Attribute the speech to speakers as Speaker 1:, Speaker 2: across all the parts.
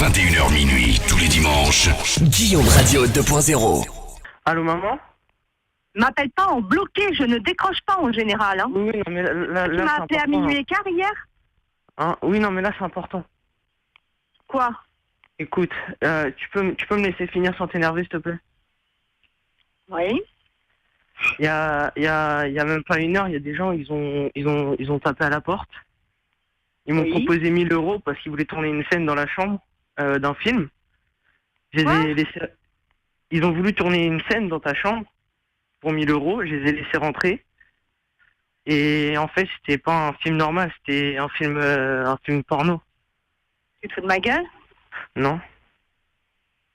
Speaker 1: 21h minuit, tous les dimanches. Guillaume Radio 2.0.
Speaker 2: Allô, maman?
Speaker 3: M'appelle pas en bloqué, je ne décroche pas en général. Hein.
Speaker 2: Oui, non, mais là
Speaker 3: Tu
Speaker 2: c'est
Speaker 3: m'as appelé à
Speaker 2: important,
Speaker 3: minuit et quart hier?
Speaker 2: hein. Oui, non, mais là, c'est important.
Speaker 3: Quoi?
Speaker 2: Écoute, tu peux me laisser finir sans t'énerver, s'il te plaît?
Speaker 3: Oui.
Speaker 2: Il y a même pas une heure, il y a des gens, ils ont tapé à la porte. Ils m'ont proposé 1 000 € parce qu'ils voulaient tourner une scène dans la chambre d'un film. Ils ont voulu tourner une scène dans ta chambre pour 1 000 €. Je les ai laissés rentrer. Et en fait, c'était pas un film normal, c'était un film porno.
Speaker 3: Tu te fous de ma gueule?
Speaker 2: Non,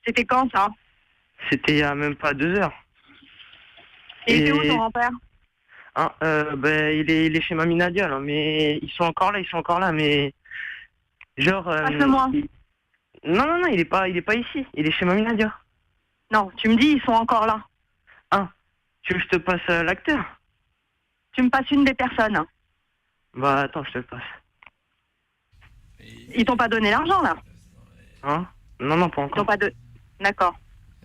Speaker 3: C'était quand ça?
Speaker 2: c'était il y a même pas 2 heures.
Speaker 3: Et il était où ton grand-père?
Speaker 2: Hein, il est chez Mamie Nadia, là, mais ils sont encore là, mais genre.
Speaker 3: Passe-le-moi.
Speaker 2: Non, il est pas ici, il est chez Mamie Nadia.
Speaker 3: Non, tu me dis ils sont encore là.
Speaker 2: Ah, tu veux que je te passe l'acteur?
Speaker 3: Tu me passes une des personnes.
Speaker 2: Bah attends, je te le passe.
Speaker 3: Ils t'ont pas donné l'argent là?
Speaker 2: Hein? Non, pas
Speaker 3: Ils
Speaker 2: encore.
Speaker 3: t'ont pas de... D'accord.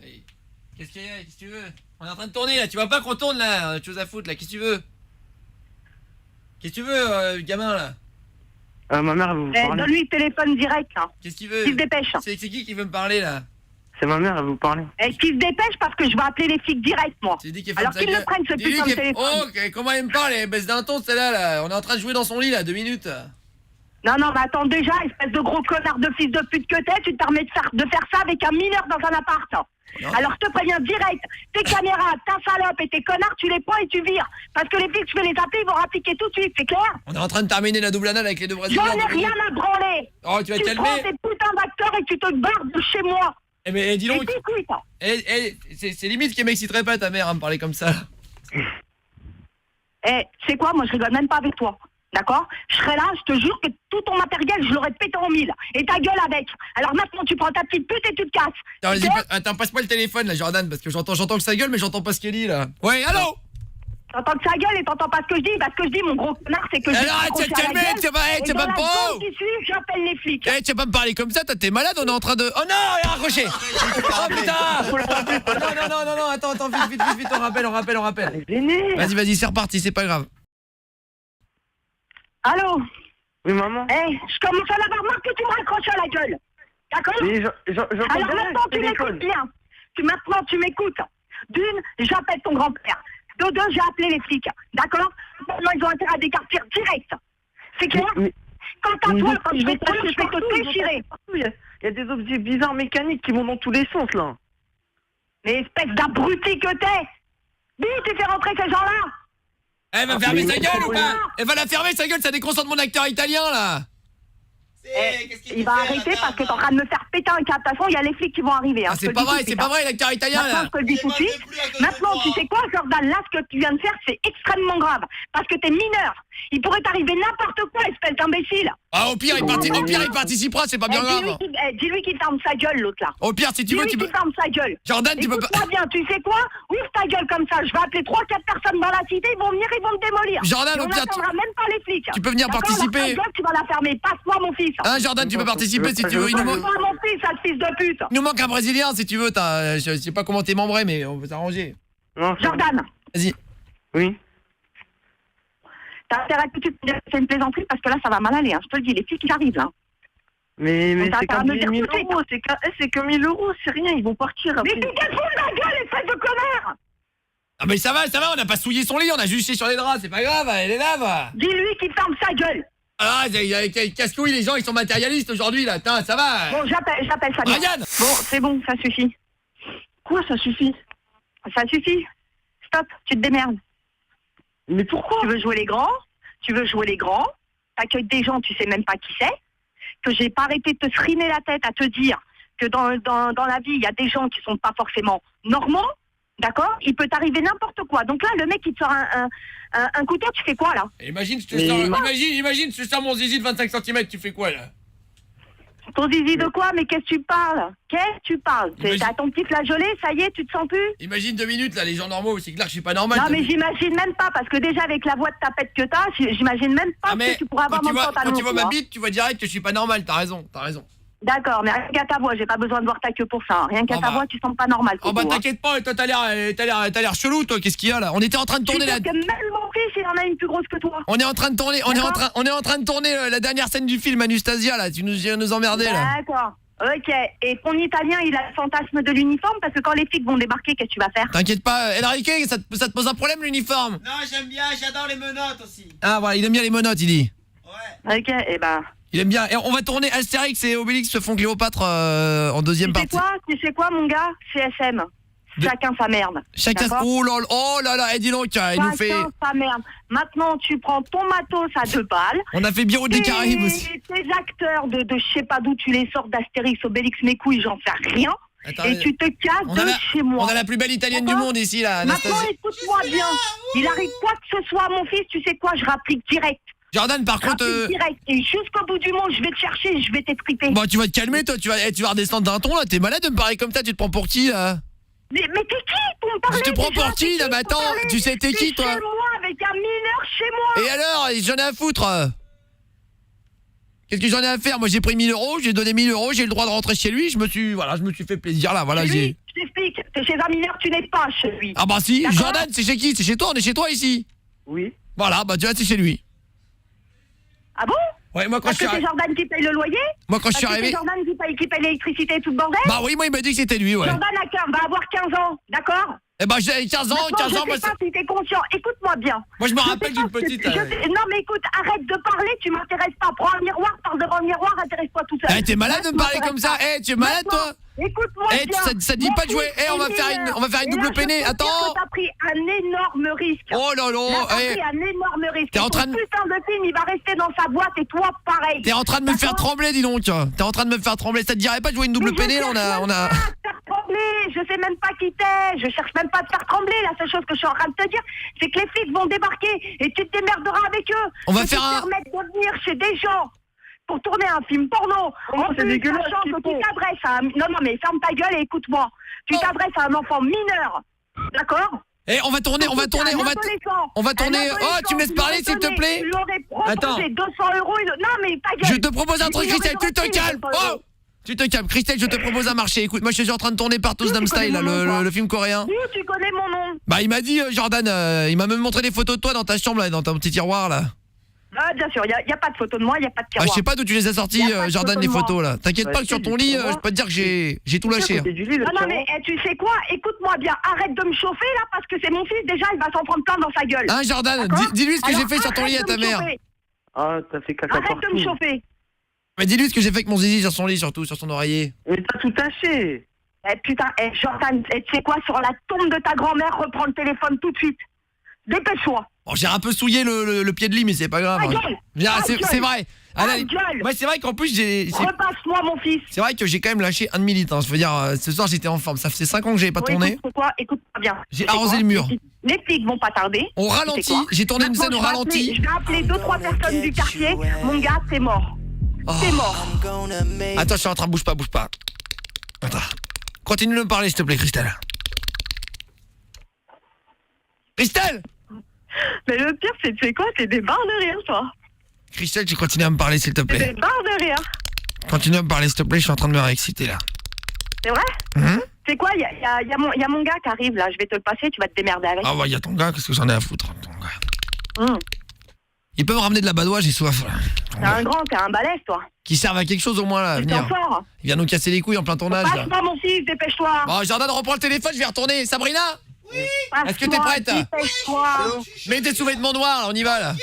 Speaker 4: Hey. Qu'est-ce qu'il y a? Qu'est-ce que tu veux? On est en train de tourner là, tu vois pas qu'on tourne là? On a autre chose à foutre là, qu'est-ce que tu veux? Qu'est-ce que tu veux, gamin là?
Speaker 2: Ma mère, elle veut vous parler.
Speaker 3: Donne-lui le téléphone direct là.
Speaker 4: Qu'est-ce qu'il veut?
Speaker 3: Qu'il se dépêche.
Speaker 4: C'est qui veut me parler là?
Speaker 2: C'est ma mère, elle veut vous parler.
Speaker 3: Et qu'il se dépêche parce que je vais appeler les flics direct moi.
Speaker 4: Tu dis qu'il
Speaker 3: Alors qu'ils le prennent ce putain de téléphone.
Speaker 4: Oh, comment elle me parle? Elle baisse d'un ton celle-là là. On est en train de jouer dans son lit là, 2 minutes.
Speaker 3: Non, mais attends déjà, espèce de gros connard de fils de pute que t'es, tu te permets de faire ça avec un mineur dans un appart.
Speaker 4: Non.
Speaker 3: Alors je te préviens direct, tes caméras, ta salope et tes connards, tu les prends et tu vires. Parce que les flics, je vais les appeler, ils vont rappliquer tout de suite, c'est clair?
Speaker 4: On est en train de terminer la double anale avec les deux Brésiliens.
Speaker 3: J'en ai rien à branler.
Speaker 4: Oh, tu vas te
Speaker 3: Tu prends
Speaker 4: calmer.
Speaker 3: tes putains d'acteurs et tu te barres de chez moi.
Speaker 4: Eh mais dis
Speaker 3: Et
Speaker 4: donc.
Speaker 3: t'écoutes.
Speaker 4: C'est limite qui m'exciterait pas ta mère à me parler comme ça.
Speaker 3: C'est quoi, moi je rigole même pas avec toi. D'accord? Je serai là, je te jure que tout ton matériel, je l'aurais pété en mille. Et ta gueule avec. Alors maintenant, tu prends ta petite pute et tu te casses.
Speaker 4: Attends,
Speaker 3: Ok?
Speaker 4: attends, passe-moi le téléphone là, Jordan, parce que j'entends que ça gueule, mais j'entends pas ce qu'elle dit là. Ouais, allô?
Speaker 3: T'entends que sa gueule et t'entends pas ce que je dis. Bah, ce que je dis, mon gros connard, c'est que je vais
Speaker 4: Alors,
Speaker 3: t'accrocher
Speaker 4: tu vas te
Speaker 3: à la
Speaker 4: calmer,
Speaker 3: gueule,
Speaker 4: tu
Speaker 3: et
Speaker 4: vas
Speaker 3: dans
Speaker 4: pas
Speaker 3: la
Speaker 4: me
Speaker 3: seconde qui suit, j'appelle les flics.
Speaker 4: Eh, tu vas pas me parler comme ça, t'es malade, on est en train de... Oh non, il a raccroché. Oh putain. Non, attends, vite, on rappelle. Vas-y, c'est reparti, c'est pas grave.
Speaker 3: Allô?
Speaker 2: Oui, maman.
Speaker 3: Je commence à en avoir marre que tu me raccroches à la gueule. D'accord?
Speaker 2: Oui,
Speaker 3: Alors maintenant, tu m'écoutes bien. Maintenant, tu m'écoutes. D'une, j'appelle ton grand-père. De deux, j'ai appelé les flics. D'accord? Maintenant, ils ont intérêt à décartir direct. C'est clair? Quant à toi, quand je vais te tuer, je vais te déchirer.
Speaker 2: Il y a des objets bizarres mécaniques qui vont dans tous les sens, là.
Speaker 3: Mais espèce d'abruti que t'es! D'où tu fais rentrer ces gens-là?
Speaker 4: Elle va fermer sa gueule ou pas? Elle va la fermer sa gueule, ça déconcentre mon acteur italien là.
Speaker 3: Il va arrêter parce que t'es en train de me faire péter un câble. De toute façon, il y a les flics qui vont arriver. Hein,
Speaker 4: C'est pas vrai, l'acteur italien
Speaker 3: Maintenant,
Speaker 4: là.
Speaker 3: je te le dis tout de suite. Maintenant, tu sais quoi, Jordan, là, ce que tu viens de faire, c'est extrêmement grave. Parce que t'es mineur. Il pourrait t'arriver n'importe quoi, espèce d'imbécile.
Speaker 4: Ah, au pire, il participera, c'est pas bien grave.
Speaker 3: Dis-lui qu'il ferme sa gueule, l'autre là.
Speaker 4: Au pire, si tu veux,
Speaker 3: Dis-lui qu'il ferme sa gueule.
Speaker 4: Jordan, tu peux pas...
Speaker 3: Écoute-moi bien, tu sais quoi? Ouvre ta gueule comme ça. Je vais appeler 3-4 personnes dans la cité, ils vont venir, ils vont me démolir.
Speaker 4: Jordan,
Speaker 3: et
Speaker 4: au
Speaker 3: on
Speaker 4: pire,
Speaker 3: n'attendra même pas les flics.
Speaker 4: tu peux venir
Speaker 3: D'accord?
Speaker 4: participer.
Speaker 3: Alors, ta gueule, tu vas la fermer. Passe-moi, mon fils.
Speaker 4: Hein, Jordan, tu peux participer si tu veux.
Speaker 3: Passe-moi, mon fils, sale fils de pute.
Speaker 4: Il nous manque un Brésilien si tu veux. Je sais pas comment t'es membré, mais on peut s'arranger.
Speaker 3: Jordan.
Speaker 4: Vas-y.
Speaker 2: Oui.
Speaker 3: T'as intérêt à tout de suite de faire une plaisanterie parce que là, ça va mal aller. Hein. Je te le dis, les flics, ils arrivent là.
Speaker 2: Mais
Speaker 3: Donc,
Speaker 2: c'est
Speaker 3: t'as
Speaker 2: comme
Speaker 3: intérêt à
Speaker 2: 1
Speaker 3: me
Speaker 2: 000
Speaker 3: dire tout de
Speaker 2: €, c'est que 1 000 €, c'est rien, ils vont partir après.
Speaker 3: Mais tu te fous de la gueule, espèce de connard!
Speaker 4: Ah mais ça va, on a pas souillé son lit, on a juste chié sur les draps, c'est pas grave, elle est là, va.
Speaker 3: Dis-lui qu'il ferme sa gueule.
Speaker 4: Ah, casse-couille, les gens, ils sont matérialistes aujourd'hui, là, tain, ça va.
Speaker 3: Bon, j'appelle Samir.
Speaker 4: Ryan.
Speaker 3: Bon, c'est bon, ça suffit.
Speaker 2: Quoi, ça suffit?
Speaker 3: Ça suffit. Stop, tu te démerdes.
Speaker 2: Mais pourquoi?
Speaker 3: Tu veux jouer les grands, t'accueilles des gens, tu sais même pas qui c'est, que j'ai pas arrêté de te sriner la tête à te dire que dans la vie, il y a des gens qui sont pas forcément normaux, d'accord? Il peut t'arriver n'importe quoi. Donc là, le mec, il te sort un couteau, tu fais quoi, là?
Speaker 4: Imagine, je te sors mon zizi de 25 cm, tu fais quoi, là?
Speaker 3: Ton zizi de quoi? Mais qu'est-ce que tu parles? T'as ton petit flageolet, ça y est, tu te sens plus?
Speaker 4: Imagine 2 minutes, là, les gens normaux, c'est clair que je suis pas normal.
Speaker 3: Non, mais j'imagine même pas, parce que déjà, avec la voix de tapette que t'as, j'imagine même pas que tu pourras avoir mon pantalon.
Speaker 4: Quand tu vois ma bite, tu vois direct que je suis pas normal, t'as raison.
Speaker 3: D'accord, mais rien qu'à ta voix, j'ai pas besoin de voir ta queue pour ça. Rien qu'à ta voix, tu sens pas normal.
Speaker 4: Oh bah t'inquiète pas, toi t'as l'air chelou toi, qu'est-ce qu'il y a là? On était en train de tourner
Speaker 3: là. Même mon fils, il en a une plus grosse que toi.
Speaker 4: On est en train de tourner, on est en train de tourner la dernière scène du film Anastasia là, tu viens nous emmerder là.
Speaker 3: D'accord. Ok, et ton italien, il a le fantasme de l'uniforme parce que quand les flics vont débarquer, qu'est-ce que tu vas faire?
Speaker 4: T'inquiète pas, Enrique, ça te pose un problème l'uniforme?
Speaker 5: Non, j'aime bien, j'adore les menottes aussi.
Speaker 4: Ah voilà, il aime bien les menottes, il dit.
Speaker 5: Ouais.
Speaker 3: Ok, et ben...
Speaker 4: Il aime bien. Et on va tourner Astérix et Obélix se font Cléopâtre en deuxième partie.
Speaker 3: Tu sais quoi, mon gars? CSM. Chacun sa merde.
Speaker 4: Chacun. Oh là là, dis donc, il nous fait.
Speaker 3: Chacun sa merde. Maintenant, tu prends ton matos à 2 balles.
Speaker 4: On a fait Biro des Caraïbes aussi.
Speaker 3: Tes acteurs de je sais pas d'où tu les sors, d'Astérix, Obélix, mes couilles, j'en sais rien. Attends, et tu te casses chez moi.
Speaker 4: On a la plus belle italienne du monde ici, là, Anastasia.
Speaker 3: Maintenant, écoute-moi bien. Il arrive quoi que ce soit, mon fils, tu sais quoi, je rapplique direct.
Speaker 4: Jordan, par contre...
Speaker 3: direct. Et jusqu'au bout du monde, je vais te chercher, je vais t'étriper.
Speaker 4: Bon, tu vas te calmer, toi, tu vas redescendre d'un ton, là. T'es malade de me parler comme ça, tu te prends pour qui, là?
Speaker 3: Mais t'es qui pour me parler?
Speaker 4: Tu te prends pour qui, là? Mais attends, tu sais t'es qui, toi?
Speaker 3: Chez moi, avec un mineur chez moi.
Speaker 4: Et alors, j'en ai à foutre. Qu'est-ce que j'en ai à faire? Moi, j'ai pris 1000 €, j'ai donné 1000 €, j'ai le droit de rentrer chez lui, je me suis fait plaisir, là, voilà, j'ai...
Speaker 3: Je t'explique, t'es chez un mineur, tu n'es pas chez lui.
Speaker 4: Ah bah si, Jordan, c'est chez qui? C'est chez toi, on est chez toi, ici?
Speaker 2: Oui.
Speaker 4: Voilà, bah tu vois, c'est chez lui.
Speaker 3: Ah bon?
Speaker 4: Ouais, moi quand je suis arrivé...
Speaker 3: c'est Jordan qui paye le loyer?
Speaker 4: Moi quand je suis arrivé...
Speaker 3: c'est Jordan qui paye l'électricité et tout le bordel?
Speaker 4: Bah oui, moi il m'a dit que c'était lui, ouais.
Speaker 3: Jordan va avoir 15 ans, d'accord?
Speaker 4: Eh ben j'ai 15 ans,
Speaker 3: Maintenant,
Speaker 4: 15 ans...
Speaker 3: Je sais pas si t'es conscient, écoute-moi bien.
Speaker 4: Moi je me rappelle d'une petite...
Speaker 3: Non mais écoute, arrête de parler, tu m'intéresses pas. Prends un miroir, parle devant le miroir, intéresse-toi tout seul.
Speaker 4: Eh, t'es malade de me parler comme ça? Eh, tu es malade toi?
Speaker 3: Écoute-moi bien.
Speaker 4: Ça te dit pas de jouer? Eh, on va faire une double peinée, attends.
Speaker 3: T'as pris un énorme risque.
Speaker 4: Oh là là,
Speaker 3: t'as pris un énorme risque.
Speaker 4: T'es en train de...
Speaker 3: putain de film, il va rester dans sa boîte et toi pareil.
Speaker 4: T'es en train de me faire trembler, dis donc. T'es en train de me faire trembler. Ça te dirait pas de jouer une double peinée? Là, on a...
Speaker 3: Je sais même pas qui t'es, je cherche même pas à te faire trembler. La seule chose que je suis en train de te dire, c'est que les flics vont débarquer et tu te démerderas avec eux.
Speaker 4: On va faire un...
Speaker 3: permettre de venir chez des gens pour tourner un film porno.
Speaker 2: C'est dégueulasse.
Speaker 3: Sachant que tu t'adresses à un... Non, mais ferme ta gueule et écoute-moi. Tu t'adresses à un enfant mineur, d'accord?
Speaker 4: Eh, on va tourner. Oh, tu me laisses parler, s'il te plaît?
Speaker 3: Attends. 200 €. Non, mais ta gueule.
Speaker 4: Je te propose un truc, Christelle, tu te calmes. Oh! Tu te calmes, Christelle, je te propose un marché. Écoute, moi je suis en train de tourner Partout Dam Style, le film coréen.
Speaker 3: Oui, tu connais mon nom.
Speaker 4: Bah il m'a dit, Jordan, il m'a même montré des photos de toi dans ta chambre, là, dans ton petit tiroir là.
Speaker 3: Ah bien sûr, y a pas de photos de moi, y a pas de tiroir.
Speaker 4: Ah, je sais pas d'où tu les as sortis, Jordan, les photos là. T'inquiète pas que sur ton lit, je peux te dire que j'ai tout lâché.
Speaker 3: Non mais tu sais quoi, écoute-moi bien, arrête de me chauffer là parce que c'est mon fils déjà, il va s'en prendre plein dans sa gueule.
Speaker 4: Hein Jordan, dis-lui ce que j'ai fait sur ton lit à ta mère.
Speaker 2: Ah, t'as fait caca partout.
Speaker 3: Arrête de me chauffer.
Speaker 4: Mais dis-lui ce que j'ai fait avec mon zizi sur son lit, surtout, sur son oreiller.
Speaker 2: Mais t'as tout taché.
Speaker 3: Eh putain, Jordan, tu sais quoi, sur la tombe de ta grand-mère, reprends le téléphone tout de suite. Dépêche-toi.
Speaker 4: Bon, j'ai un peu souillé le pied de lit, mais c'est pas grave. C'est vrai. Ouais, c'est vrai qu'en plus j'ai...
Speaker 3: Repasse-moi mon fils.
Speaker 4: C'est vrai que j'ai quand même lâché un demi-litre, hein. Je veux dire, ce soir j'étais en forme. Ça faisait 5 ans que j'avais pas tourné.
Speaker 3: Écoute-moi bien.
Speaker 4: J'ai arrosé le mur.
Speaker 3: Les flics vont pas tarder.
Speaker 4: On ralentit, j'ai tourné une scène au ralenti.
Speaker 3: Je vais appeler 2-3 personnes du quartier. Mon gars, t'es mort. T'es mort.
Speaker 4: Attends, je suis en train, bouge pas. Attends. Continue de me parler, s'il te plaît, Christelle. Christelle!
Speaker 3: Mais le pire, c'est, tu sais quoi, t'es des barres de rire, toi.
Speaker 4: Christelle, tu continues à me parler, s'il te plaît.
Speaker 3: T'es des barres de rire.
Speaker 4: Continue à me parler, s'il te plaît, je suis en train de me réexciter, là.
Speaker 3: C'est vrai? C'est quoi, y a mon gars qui arrive, là, je vais te le passer, tu vas te démerder avec.
Speaker 4: Ah ouais, y a ton gars, qu'est-ce que j'en ai à foutre, ton gars. Il peut me ramener de la badoie, j'ai soif, là.
Speaker 3: T'es un grand, t'es un balèze, toi.
Speaker 4: Qui servent à quelque chose, au moins, là, à venir. Il vient nous casser les couilles en plein tournage, là.
Speaker 3: Passe-moi, mon fils, dépêche-toi.
Speaker 4: Bon, Jordan, reprends le téléphone, je vais retourner. Sabrina?
Speaker 5: Oui.
Speaker 4: Est-ce que t'es prête?
Speaker 3: Dépêche-toi.
Speaker 4: Mets tes sous-vêtements noirs, on y va, là.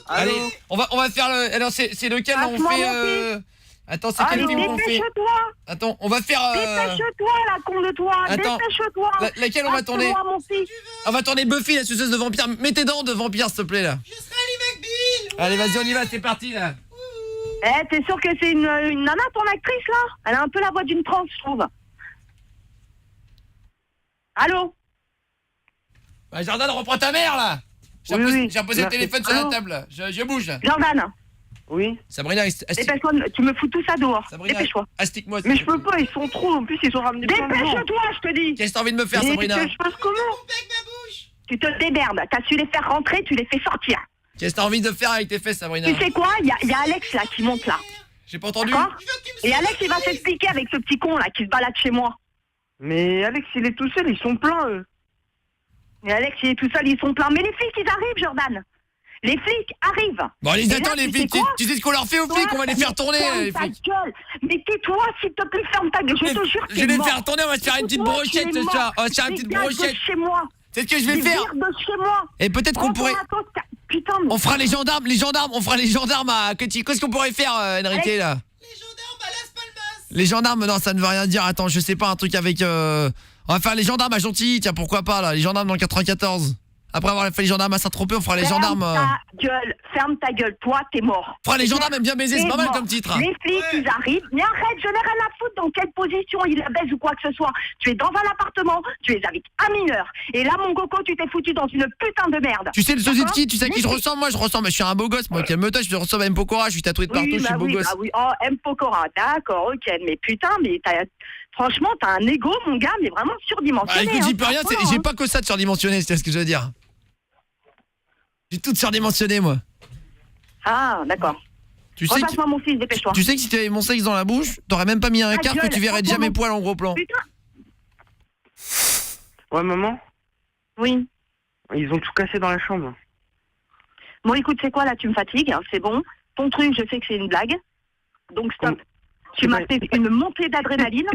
Speaker 4: Allez, on va faire le... Alors, c'est lequel, là, on fait... Attends, c'est quel film qu'on fait?
Speaker 3: Dépêche-toi.
Speaker 4: Attends, on va faire...
Speaker 3: Dépêche-toi, la con de toi.
Speaker 4: Attends,
Speaker 3: dépêche-toi.
Speaker 4: Laquelle on va tourner?
Speaker 3: Mon fils.
Speaker 4: On va tourner Buffy, la suceuse de vampire. Mets tes dents de vampire, s'il te plaît, là.
Speaker 5: Je serai Ali McBeal.
Speaker 4: Allez, vas-y, on y va, c'est parti, là.
Speaker 3: T'es sûr que c'est une nana, ton actrice, là? Elle a un peu la voix d'une trans, je trouve. Allô?
Speaker 4: Bah, Jordan, reprends ta mère, là. J'ai posé le téléphone sur la table, là. Je bouge, là.
Speaker 3: Jordan.
Speaker 2: Oui.
Speaker 4: Sabrina,
Speaker 3: dépêche-toi, tu me fous tout ça dehors. Dépêche-toi.
Speaker 4: Astique-moi.
Speaker 2: Mais je peux pas, ils sont trop. En plus, ils ont ramené plein de gens.
Speaker 3: Dépêche-toi, je te dis.
Speaker 4: Qu'est-ce que t'as envie de me faire, Sabrina?
Speaker 3: Je passe comment? Tu te démerdes. T'as su les faire rentrer, tu les fais sortir.
Speaker 4: Qu'est-ce que t'as envie de faire avec tes fesses, Sabrina?
Speaker 3: Tu sais quoi? Il y a Alex, là, qui monte, là.
Speaker 4: J'ai pas entendu.
Speaker 3: D'accord. Et Alex, il va s'expliquer avec ce petit con là qui se balade chez moi.
Speaker 2: Mais Alex, il est tout seul, ils sont pleins, eux.
Speaker 3: Et Alex, il est tout seul, ils sont pleins. Mais les flics, ils arrivent, Jordan. Les flics arrivent.
Speaker 4: Bon, les
Speaker 3: Et
Speaker 4: attends,
Speaker 3: là,
Speaker 4: les
Speaker 3: tu sais
Speaker 4: flics,
Speaker 3: quoi
Speaker 4: tu sais ce qu'on leur fait aux flics? On va les faire tourner,
Speaker 3: Ferme
Speaker 4: les
Speaker 3: ta
Speaker 4: flics.
Speaker 3: gueule. Mais tais-toi, s'il te plaît, ferme ta gueule. Je te jure que
Speaker 4: Je vais les
Speaker 3: mort.
Speaker 4: faire tourner, on va se faire une petite
Speaker 3: Toi,
Speaker 4: brochette
Speaker 3: tu es
Speaker 4: ce soir.
Speaker 3: mort.
Speaker 4: On va se faire une petite
Speaker 3: Dégage
Speaker 4: brochette.
Speaker 3: de chez moi.
Speaker 4: C'est ce que je vais faire.
Speaker 3: Vire de chez moi.
Speaker 4: Et peut-être qu'on
Speaker 3: Prends ton
Speaker 4: pourrait...
Speaker 3: matos, putain, mais...
Speaker 4: On fera les gendarmes, on fera les gendarmes à... Qu'est-ce qu'on pourrait faire, Enrique, là?
Speaker 5: Les gendarmes à Las Palmas.
Speaker 4: Les gendarmes, non, ça ne veut rien dire. Attends, je sais pas, un truc avec... On va faire les gendarmes à Gentilly, tiens, pourquoi pas, là. Les gendarmes dans le 94. Après avoir fait les gendarmes à Saint-Tropez, on fera les gendarmes...
Speaker 3: Ferme ta gueule, toi, t'es mort.
Speaker 4: On fera les gendarmes aiment bien baiser, c'est
Speaker 3: T'es
Speaker 4: pas mal
Speaker 3: mort.
Speaker 4: comme titre.
Speaker 3: Les flics, ils arrivent. Mais arrête, je n'ai rien à foutre dans quelle position il la baise ou quoi que ce soit. Tu es dans un appartement, tu es avec un mineur. Et là, mon coco, tu t'es foutu dans une putain de merde.
Speaker 4: Tu sais le sosie de qui?
Speaker 3: D'accord.
Speaker 4: Tu sais à qui je ressemble? Moi, je ressemble, je suis un beau gosse, moi, calme-toi, je ressemble à M. Pokora, je suis tatoué de partout, je suis beau gosse.
Speaker 3: Oui. Oh, M. Pokora, d'accord, ok. Mais putain, mais franchement, t'as un ego, mon gars, mais vraiment surdimensionné.
Speaker 4: Bah écoute, j'y peux rien,
Speaker 3: franchement,
Speaker 4: j'ai pas que ça de surdimensionné, c'est ce que je veux dire. J'ai tout surdimensionné, moi.
Speaker 3: Ah, d'accord.
Speaker 4: Tu sais,
Speaker 3: Repasse-moi mon fils, dépêche-toi.
Speaker 4: tu sais que si tu avais mon sexe dans la bouche, t'aurais même pas mis un
Speaker 3: Ta
Speaker 4: quart que
Speaker 3: gueule,
Speaker 4: tu verrais déjà mes
Speaker 3: franchement.
Speaker 4: poils en gros plan.
Speaker 3: Putain,
Speaker 2: Ouais, maman,
Speaker 3: oui.
Speaker 2: ils ont tout cassé dans la chambre.
Speaker 3: Bon, écoute, c'est quoi là? Tu me fatigues, hein, c'est bon. Ton truc, je sais que c'est une blague. Donc stop. Tu m'as fait une montée d'adrénaline.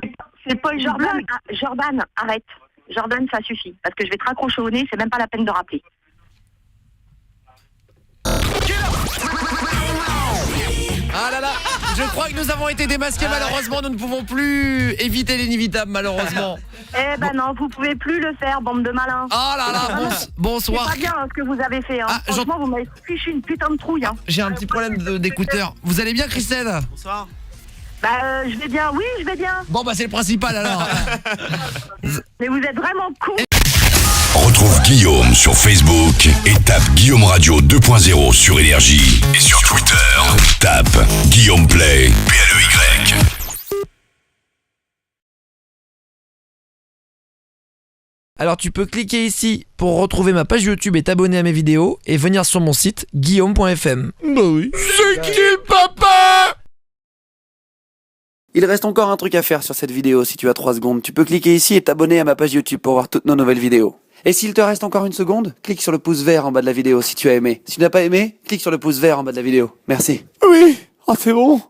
Speaker 3: C'est Paul Jordan. Jordan, arrête. Jordan, ça suffit. Parce que je vais te raccrocher au nez, c'est même pas la peine de rappeler.
Speaker 4: Ah là là, je crois que nous avons été démasqués, malheureusement, nous ne pouvons plus éviter l'inévitable, malheureusement.
Speaker 3: Eh ben non, vous pouvez plus le faire, bande de malins.
Speaker 4: Oh là là, bonsoir.
Speaker 3: C'est pas bien hein, ce que vous avez fait. Hein.
Speaker 4: Ah,
Speaker 3: Franchement, vous m'avez fichu une putain de trouille. Hein.
Speaker 4: J'ai un petit problème d'écouteur. Vous allez bien, Christelle?
Speaker 5: Bonsoir.
Speaker 3: Bah, je vais bien. Oui, je vais bien.
Speaker 4: Bon bah c'est le principal alors.
Speaker 3: Mais vous êtes vraiment con.
Speaker 1: Retrouve Guillaume sur Facebook et tape Guillaume Radio 2.0 sur Énergie. Et sur Twitter, tape Guillaume Play, PLEY.
Speaker 4: Alors tu peux cliquer ici pour retrouver ma page YouTube et t'abonner à mes vidéos et venir sur mon site guillaume.fm. Bah oui. C'est qui le papa?
Speaker 6: Il reste encore un truc à faire sur cette vidéo si tu as 3 secondes. Tu peux cliquer ici et t'abonner à ma page YouTube pour voir toutes nos nouvelles vidéos. Et s'il te reste encore une seconde, clique sur le pouce vert en bas de la vidéo si tu as aimé. Si tu n'as pas aimé, clique sur le pouce vert en bas de la vidéo. Merci. Oui, c'est bon.